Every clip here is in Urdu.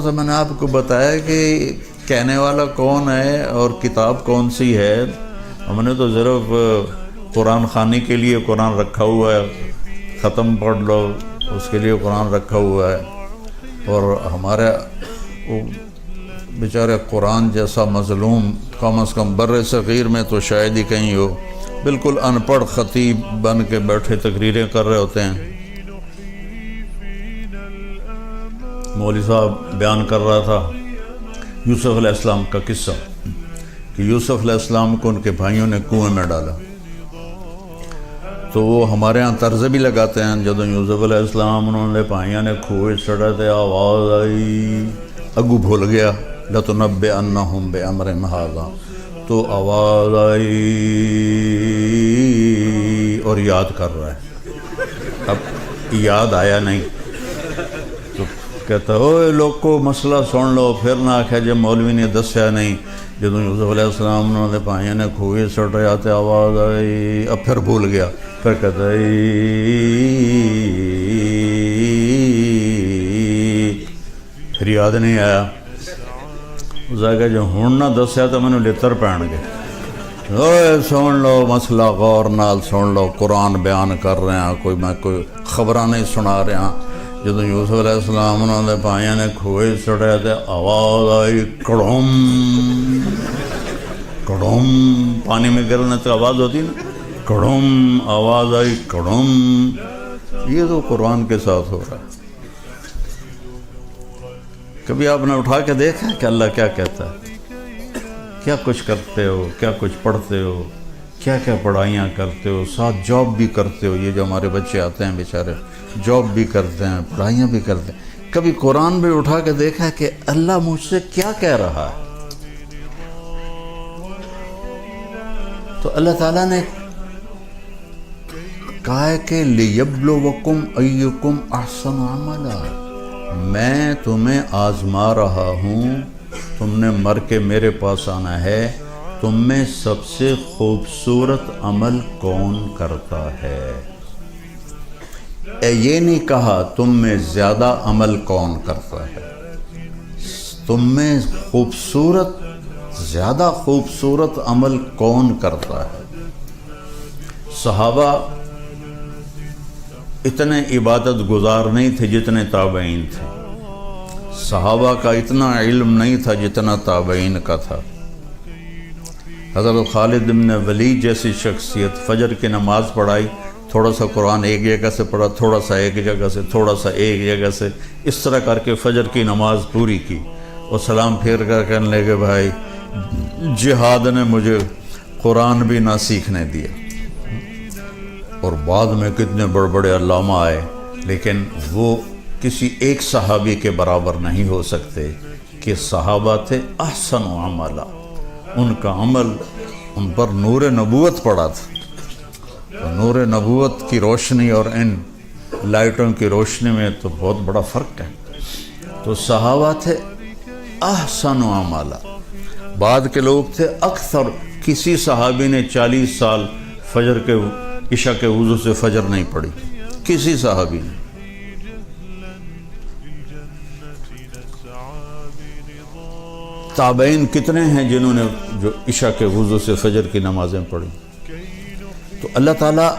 تو میں نے آپ کو بتایا کہ کہنے والا کون ہے اور کتاب کون سی ہے. ہم نے تو صرف قرآن خوانی کے لیے قرآن رکھا ہوا ہے، ختم پڑھ لو اس کے لیے قرآن رکھا ہوا ہے. اور ہمارے بیچارے قرآن جیسا مظلوم کم از کم بر صغیر میں تو شاید ہی کہیں ہو، بالکل ان پڑھ خطیب بن کے بیٹھے تقریریں کر رہے ہوتے ہیں. مولوی صاحب بیان کر رہا تھا یوسف علیہ السلام کا قصہ کہ یوسف علیہ السلام کو ان کے بھائیوں نے کنویں میں ڈالا. تو وہ ہمارے ہاں طرز بھی لگاتے ہیں، جب یوسف علیہ السلام انہوں نے بھائیوں نے کھوئے چڑھے تھے، آواز آئی، اگو بھول گیا لَتُنَبِّئَنَّهُمْ بِأَمْرِهِمْ هَٰذَا، تو آواز آئی اور یاد کر رہا ہے. اب یاد آیا نہیں تو کہتا اوے لوگوں مسئلہ سن لو، پھر نہ آکھا جب مولوی نے دسیا نہیں. جب یوسف علیہ السلام انہوں نے بھائیوں نے کھوئے چڑھ رہے آتے، آواز آئی، اب پھر بھول گیا. پھر کہتا پھر یاد نہیں آیا. اس آگے جو ہون نہ دسیا تو میں نے لتر پہن گئے. اوے سن لو مسئلہ غور نال سن لو، قرآن بیان کر رہے ہیں، میں کوئی خبراں نہیں سنا رہا ہاں. جب یوسف علیہ السلام انہوں نے بھائیوں نے کھوئے چڑھے تھے، آواز آئی کڑھم کڑھم، پانی میں گرنے تو آواز ہوتی نا، کڑھم، آواز آئی کڑھم. یہ تو قرآن کے ساتھ ہو رہا ہے. کبھی آپ نے اٹھا کے دیکھا کہ اللہ کیا کہتا ہے؟ کیا کچھ کرتے ہو، کیا کچھ پڑھتے ہو، کیا کیا پڑھائیاں کرتے ہو، ساتھ جاب بھی کرتے ہو. یہ جو ہمارے بچے آتے ہیں بیچارے جاب بھی کرتے ہیں، پڑھائیاں بھی کرتے ہیں. کبھی قرآن بھی اٹھا کے دیکھا کہ اللہ مجھ سے کیا کہہ رہا ہے؟ تو اللہ تعالیٰ نے کہا ہے کہ لِيَبْلُوَكُمْ أَيُّكُمْ أَحْسَنُ عَمَلًا، میں تمہیں آزما رہا ہوں. تم نے مر کے میرے پاس آنا ہے، تم میں سب سے خوبصورت عمل کون کرتا ہے. یہ نہیں کہا تم میں زیادہ عمل کون کرتا ہے، تم میں خوبصورت، زیادہ خوبصورت عمل کون کرتا ہے. صحابہ اتنے عبادت گزار نہیں تھے جتنے تابعین تھے. صحابہ کا اتنا علم نہیں تھا جتنا تابعین کا تھا. حضرت خالد بن ولید جیسی شخصیت فجر کی نماز پڑھائی، تھوڑا سا قرآن ایک جگہ سے پڑھا، تھوڑا سا ایک جگہ سے، تھوڑا سا ایک جگہ سے، اس طرح کر کے فجر کی نماز پوری کی. اور سلام پھیر کر کہنے لگے بھائی جہاد نے مجھے قرآن بھی نہ سیکھنے دیا. اور بعد میں کتنے بڑے بڑے علامہ آئے، لیکن وہ کسی ایک صحابی کے برابر نہیں ہو سکتے کہ صحابہ تھے احسن عملا، ان کا عمل، ان پر نور نبوت پڑا تھا. نور نبوت کی روشنی اور ان لائٹوں کی روشنی میں تو بہت بڑا فرق ہے. تو صحابہ تھے احسن عملا. بعد کے لوگ تھے اکثر، کسی صحابی نے 40 سال فجر کے عشاء کے وضو سے فجر نہیں پڑھی، کسی صحابی نے. تابعین کتنے ہیں جنہوں نے جو عشاء کے وضو سے فجر کی نمازیں پڑھی. تو اللہ تعالیٰ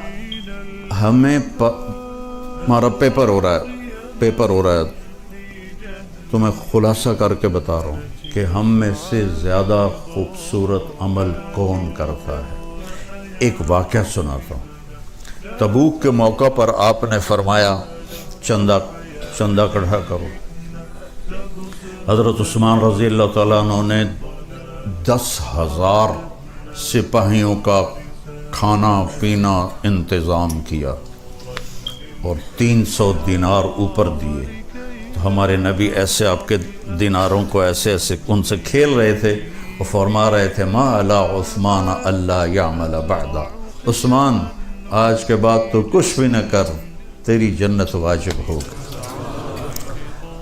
ہمیں ہمارا پیپر ہو رہا ہے تو میں خلاصہ کر کے بتا رہا ہوں کہ ہم میں سے زیادہ خوبصورت عمل کون کرتا ہے. ایک واقعہ سناتا ہوں. تبوک کے موقع پر آپ نے فرمایا چندہ کٹھا کرو. حضرت عثمان رضی اللہ تعالیٰ عنہ نے 10,000 سپاہیوں کا کھانا پینا انتظام کیا اور 300 دینار اوپر دیے. تو ہمارے نبی ایسے آپ کے دیناروں کو ایسے ان سے کھیل رہے تھے اور فرما رہے تھے ما علی عثمان اللہ یعمل بعدا، عثمان آج کے بعد تو کچھ بھی نہ کر، تیری جنت واجب ہوگی.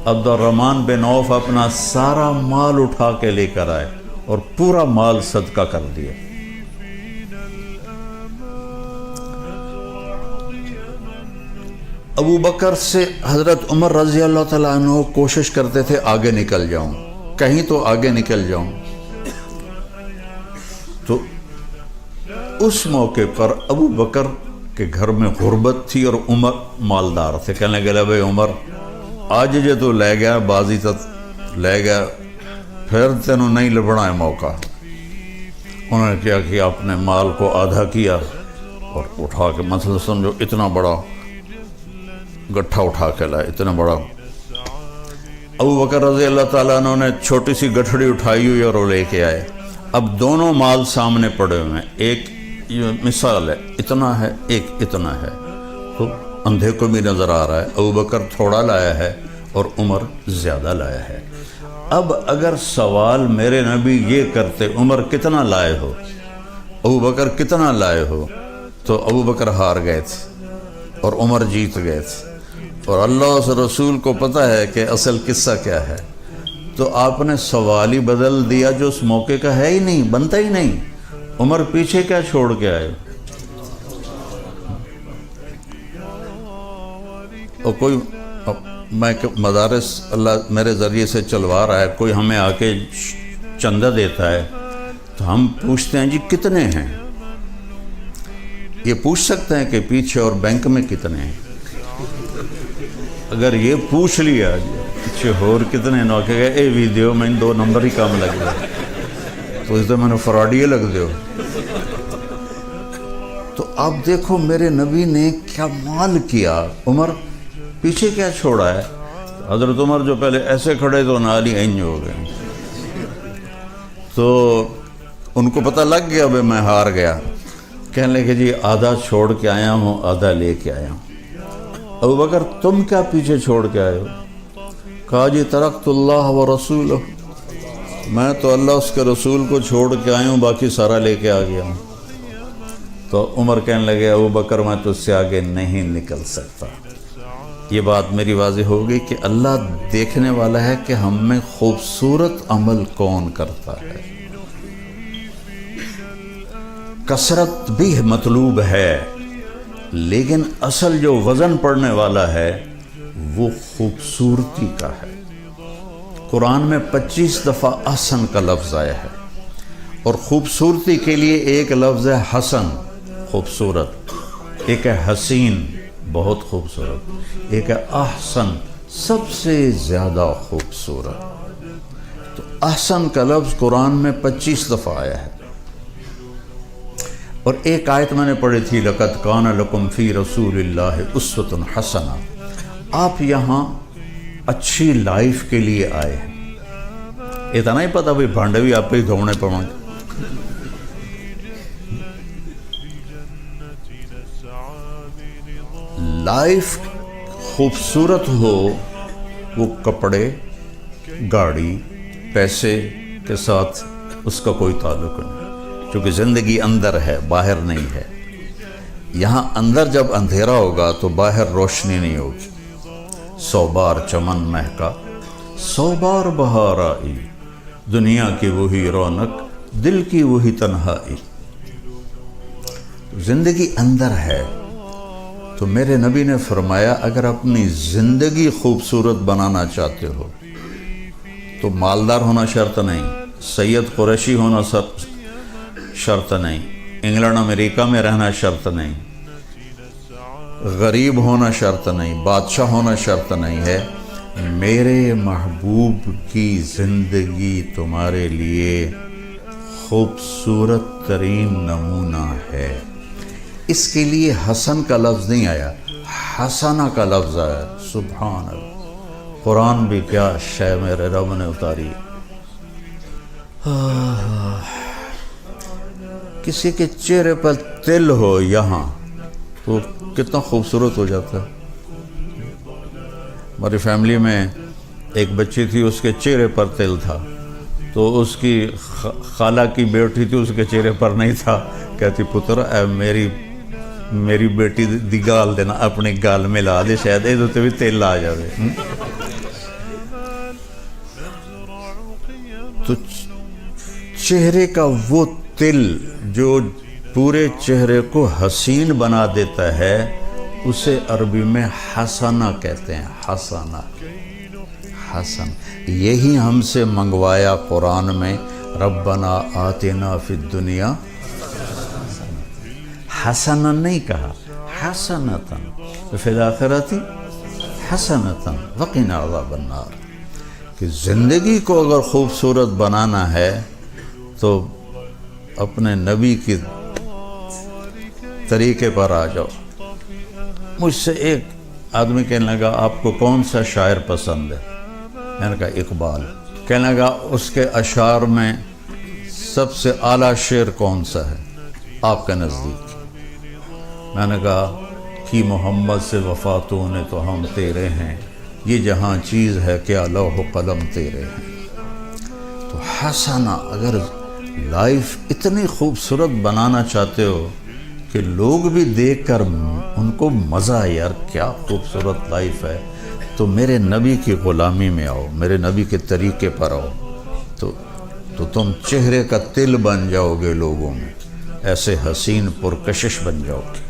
عبد الرحمن بن عوف اپنا سارا مال اٹھا کے لے کر آئے اور پورا مال صدقہ کر دیا. ابو بکر سے حضرت عمر رضی اللہ تعالیٰ عنہ کوشش کرتے تھے آگے نکل جاؤں، کہیں تو آگے نکل جاؤں. تو اس موقع پر ابو بکر کے گھر میں غربت تھی اور عمر مالدار تھے. کہنے لگے بھائی عمر آج جے تو لے گیا بازی تک لے گیا، پھر تینوں نہیں لبنا ہے موقع. انہوں نے کیا کہ اپنے مال کو آدھا کیا اور اٹھا کے مثلا سمجھو اتنا بڑا گٹھا اٹھا کے لائے، اتنا بڑا. ابو بکر رضی اللہ تعالیٰ عنہ نے چھوٹی سی گٹھڑی اٹھائی ہوئی اور وہ لے کے آئے. اب دونوں مال سامنے پڑے ہوئے ہیں، ایک یہ مثال ہے اتنا ہے، ایک اتنا ہے، تو اندھے کو بھی نظر آ رہا ہے ابو بکر تھوڑا لایا ہے اور عمر زیادہ لایا ہے. اب اگر سوال میرے نبی یہ کرتے عمر کتنا لائے ہو، ابو بکر کتنا لائے ہو، تو ابو بکر ہار گئے تھے اور عمر جیت گئے تھے. اور اللہ اس رسول کو پتہ ہے کہ اصل قصہ کیا ہے، تو آپ نے سوال ہی بدل دیا جو اس موقع کا ہے ہی نہیں، بنتا ہی نہیں. عمر پیچھے کیا چھوڑ کے آئے؟ اور کوئی میں مدارس اللہ میرے ذریعے سے چلوا رہا ہے، کوئی ہمیں آ کے چندہ دیتا ہے تو ہم پوچھتے ہیں جی کتنے ہیں. یہ پوچھ سکتے ہیں کہ پیچھے اور بینک میں کتنے ہیں. اگر یہ پوچھ لیا پیچھے اور کتنے نہ کہ اے ویڈیو میں 2 نمبر ہی کام لگ گیا تو اس دے میں نے فراڈیے لگ دیو. تو آپ دیکھو میرے نبی نے کیا مال کیا، عمر پیچھے کیا چھوڑا ہے. حضرت عمر جو پہلے ایسے کھڑے تو نالی اینج ہو گئے، تو ان کو پتہ لگ گیا بھائی میں ہار گیا. کہنے لگے جی آدھا چھوڑ کے آیا ہوں آدھا لے کے آیا ہوں. ابو بکر تم کیا پیچھے چھوڑ کے آئے ہو؟ کہا جی ترکت اللہ و رسولہ، میں تو اللہ اس کے رسول کو چھوڑ کے آیا ہوں، باقی سارا لے کے آ گیا ہوں. تو عمر کہنے لگے ابو بکر میں تو اس سے آگے نہیں نکل سکتا. یہ بات میری واضح ہو گئی کہ اللہ دیکھنے والا ہے کہ ہم میں خوبصورت عمل کون کرتا ہے. کثرت بھی مطلوب ہے لیکن اصل جو وزن پڑنے والا ہے وہ خوبصورتی کا ہے. قرآن میں 25 دفعہ احسن کا لفظ آیا ہے اور خوبصورتی کے لیے ایک لفظ ہے حسن خوبصورت، ایک ہے حسین بہت خوبصورت، ایک ہے احسن سب سے زیادہ خوبصورت. تو احسن کا لفظ قرآن میں 25 دفعہ آیا ہے. اور ایک آیت میں نے پڑھی تھی لَقَدْ كَانَ لَكُمْ فِي رَسُولِ اللَّهِ أُسْوَةٌ حَسَنَةٌ. آپ یہاں اچھی لائف کے لیے آئے ہیں. اتنا ہی پتہ بھائی بھانڈے بھی آپ پہ ہی دھونے پڑیں گے. لائف خوبصورت ہو وہ کپڑے گاڑی پیسے کے ساتھ اس کا کوئی تعلق نہیں، کیونکہ زندگی اندر ہے باہر نہیں ہے. یہاں اندر جب اندھیرا ہوگا تو باہر روشنی نہیں ہوگی. 100 بار چمن مہکا 100 بار بہار آئی، دنیا کی وہی رونق دل کی وہی تنہائی. زندگی اندر ہے. تو میرے نبی نے فرمایا اگر اپنی زندگی خوبصورت بنانا چاہتے ہو تو مالدار ہونا شرط نہیں، سید قریشی ہونا شرط نہیں، انگلینڈ امریکہ میں رہنا شرط نہیں، غریب ہونا شرط نہیں، بادشاہ ہونا شرط نہیں ہے. میرے محبوب کی زندگی تمہارے لیے خوبصورت ترین نمونہ ہے. اس کے لیے حسن کا لفظ نہیں آیا، حسنہ کا لفظ آیا. سبحان اللہ، قرآن بھی کیا شے میرے رب نے اتاری. کسی کے چہرے پر تل ہو یہاں تو کتنا خوبصورت ہو جاتا ہے. ہماری فیملی میں ایک بچی تھی، اس کے چہرے پر تل تھا، تو اس کی خالہ کی بیٹی تھی، اس کے چہرے پر نہیں تھا. کہتی پتر اے میری بیٹی دی گال دینا اپنی گال میں لا دے، شاید یہ تو بھی تیل آ جائے. تو چہرے کا وہ تل جو پورے چہرے کو حسین بنا دیتا ہے اسے عربی میں حسنہ کہتے ہیں، حسنہ، حسن۔ یہی ہم سے منگوایا قرآن میں، ربنا آتنا فی الدنیا حسنا نہیں کہا، حسنتاً فی الآخرۃ حسنتاً وقنا عذاب النار، کہ زندگی کو اگر خوبصورت بنانا ہے تو اپنے نبی کے طریقے پر آ جاؤ۔ مجھ سے ایک آدمی کہنے لگا آپ کو کون سا شاعر پسند ہے؟ میں نے کہا اقبال۔ کہنے لگا اس کے اشعار میں سب سے اعلیٰ شعر کون سا ہے آپ کے نزدیک؟ میں نے کہا کہ محمد سے وفاتوں نے تو ہم تیرے ہیں، یہ جہاں چیز ہے کیا لوح و قلم تیرے ہیں۔ تو حسنہ، اگر لائف اتنی خوبصورت بنانا چاہتے ہو کہ لوگ بھی دیکھ کر ان کو مزہ، یار کیا خوبصورت لائف ہے، تو میرے نبی کی غلامی میں آؤ، میرے نبی کے طریقے پر آؤ، تو تم چہرے کا تل بن جاؤ گے لوگوں میں، ایسے حسین پرکشش بن جاؤ گے۔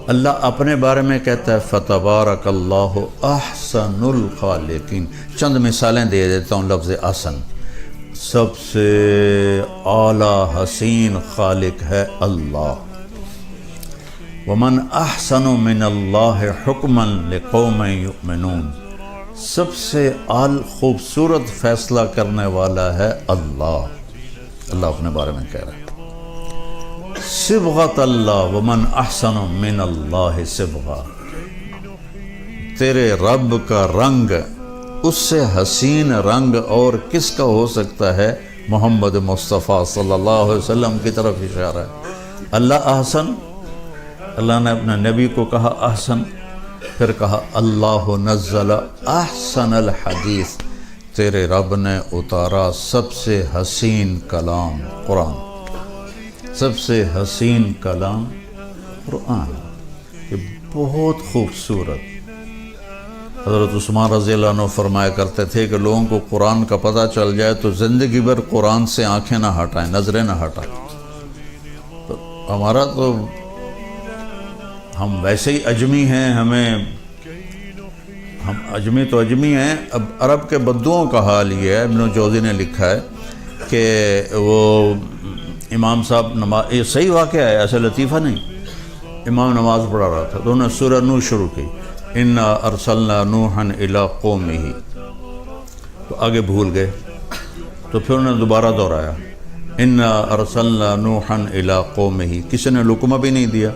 اللہ اپنے بارے میں کہتا ہے فتبارک اللہ احسن الخالقین۔ چند مثالیں دے دیتا ہوں لفظ احسن۔ سب سے اعلیٰ حسین خالق ہے اللہ۔ ومن احسن من اللہ حکما لقوم یؤمنون، سب سے خوبصورت فیصلہ کرنے والا ہے اللہ۔ اللہ اپنے بارے میں کہہ رہا ہے صبغۃ اللہ، ومن احسن من اللہ صبغہ، تیرے رب کا رنگ، اس سے حسین رنگ اور کس کا ہو سکتا ہے؟ محمد مصطفیٰ صلی اللہ علیہ وسلم کی طرف اشارہ ہے۔ اللہ احسن، اللہ نے اپنے نبی کو کہا احسن، پھر کہا اللہ نزل احسن الحدیث، تیرے رب نے اتارا سب سے حسین کلام قرآن، سب سے حسین کلام قرآن، یہ بہت خوبصورت۔ حضرت عثمان رضی اللہ عنہ فرمایا کرتے تھے کہ لوگوں کو قرآن کا پتہ چل جائے تو زندگی بھر قرآن سے آنکھیں نہ ہٹائیں، نظریں نہ ہٹائیں۔ تو ہمارا تو ہم ویسے ہی اجمی ہیں، ہم اجمی تو اجمی ہیں۔ اب عرب کے بدوؤں کا حال یہ ہے، ابن جوزی نے لکھا ہے کہ وہ امام صاحب نماز، یہ صحیح واقعہ ہے، ایسا لطیفہ نہیں، امام نماز پڑھا رہا تھا تو انہوں نے سورہ نوح شروع کی، انا ارسلنا نوحا الی قومہ، تو آگے بھول گئے، تو پھر انہوں نے دوبارہ دہرایا انا ارسلنا نوحا الی قومہ، کسی نے لقمہ بھی نہیں دیا،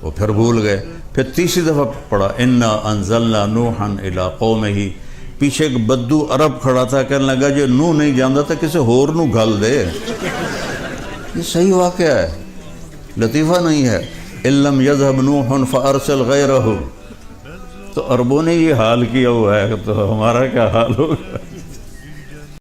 وہ پھر بھول گئے، پھر تیسری دفعہ پڑھا انا انزلنا نوحا الی قومہ، پیچھے ایک بدو عرب کھڑا تھا، کہنے لگا جو نوح نہیں جانتا تھا کسی اور نو گھل دے۔ یہ صحیح واقعہ ہے، لطیفہ نہیں ہے۔ اِلَّمْ يَذْهَبْ نُوحٌ فَأَرْسِلْ غَيْرَهُ، تو عربوں نے یہ حال کیا ہوا ہے تو ہمارا کیا حال ہوگا؟